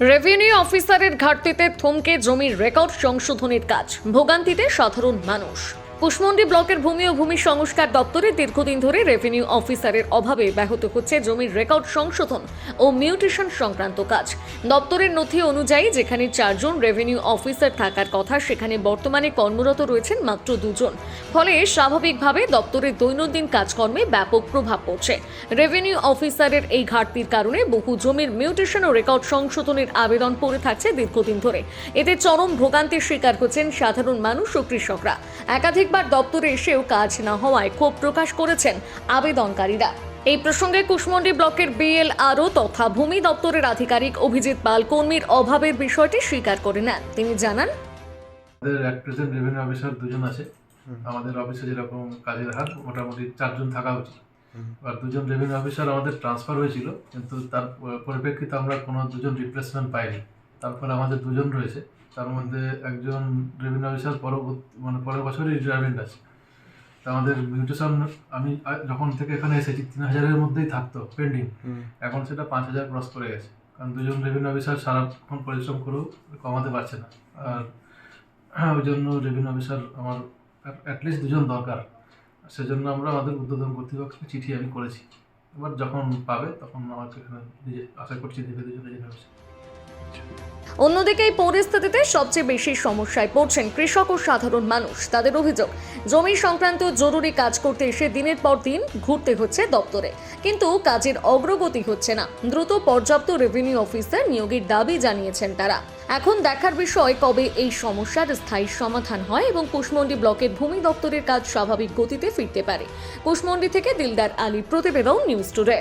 Revenue অফিসারের ঘাটতিতে থমকে জমির রেকর্ড সংশোধনের কাজ, ভোগান্তিতে সাধারণ মানুষ। কুশমন্ডি ব্লকের ভূমি ও ভূমি সংস্কার দপ্তরে দীর্ঘদিন ধরে রেভিনিউ অফিসারের অভাবে ব্যাহত হচ্ছে জমির রেকর্ড সংশোধন ও মিউটেশন সংক্রান্ত কাজ। দপ্তরের নথি অনুযায়ী যেখানে 4 জন রেভিনিউ অফিসার থাকার কথা, সেখানে বর্তমানে কর্মরত রয়েছেন মাত্র 2 জন। ফলে স্বাভাবিকভাবে দপ্তরের দৈনন্দিন কাজকর্মে ব্যাপক প্রভাব পড়ছে। রেভিনিউ অফিসারের এই ঘাটতির কারণে বহু জমির মিউটেশন ও রেকর্ড সংশোধনের আবেদন পড়ে থাকছে দীর্ঘদিন ধরে। এতে চরম ভোগান্তির শিকার হচ্ছেন সাধারণ মানুষ ও কৃষকরা। একাধিকবার দপ্তরে এসেও কাজ না হওয়ায় ক্ষোভ প্রকাশ করেছেন আবেদনকারীরা। এই প্রসঙ্গে কুশমন্ডি ব্লকের বিএলআরও তথা ভূমি দপ্তরের আধিকারিক অভিজিৎ পাল কর্মীর অভাবের বিষয়টি স্বীকার করে নেন। তিনি জানান, আমাদের এক প্রেজেন্ট রেভিনিউ অফিসার 2 জন আছে। আমাদের অফিসে যেরকম কাজের হার মোটামুটি 4 জন থাকা উচিত। আর 2 জন রেভিনিউ অফিসার আমাদের ট্রান্সফার হয়েছিল, কিন্তু তার পরিপ্রেক্ষিতে আমরা কোনো 2 জন রিপ্লেসমেন্ট পাইনি। তার ফলে আমাদের 2 জন রয়েছে। তার মধ্যে একজন রেভিনিউ অফিসার পরের বছরই রিটায়ারমেন্ট আছে। তা আমাদের মিউটেশন আমি যখন থেকে এখানে এসেছি 3000-এর মধ্যেই থাকতো পেন্ডিং, এখন সেটা 5000 ক্রস করে গেছে। কারণ 2 জন রেভিনিউ অফিসার সারাক্ষণ পরিশ্রম করেও কমাতে পারছে না। আর ওই জন্য রেভিনিউ অফিসার আমার অ্যাটলিস্ট 2 জন দরকার। সেজন্য আমরা আমাদের ঊর্ধ্বতন কর্তৃপক্ষকে চিঠি আমি করেছি। এবার যখন পাবে তখন আমাকে এখানে আশা করছি দেবে 2 জন রেভিনিউ অফিসার। অন্যদিকে এই পরিস্থিতিতে সবচেয়ে বেশি সমস্যায় পড়ছেন কৃষক ও সাধারণ মানুষ। তাদের অভিযোগ, জমি সংক্রান্ত জরুরি কাজ করতে এসে দিনের পর দিন ঘুরতে হচ্ছে দপ্তরে, কিন্তু কাজের অগ্রগতি হচ্ছে না। দ্রুত পর্যাপ্ত রেভিনিউ অফিসার নিয়োগের দাবি জানিয়েছেন তারা। এখন দেখার বিষয় কবে এই সমস্যার স্থায়ী সমাধান হয় এবং কুশমন্ডি ব্লকের ভূমি দপ্তরের কাজ স্বাভাবিক গতিতে ফিরতে পারে। কুশমন্ডি থেকে দিলদার আলীর প্রতিবেদন, নিউজ টুডে।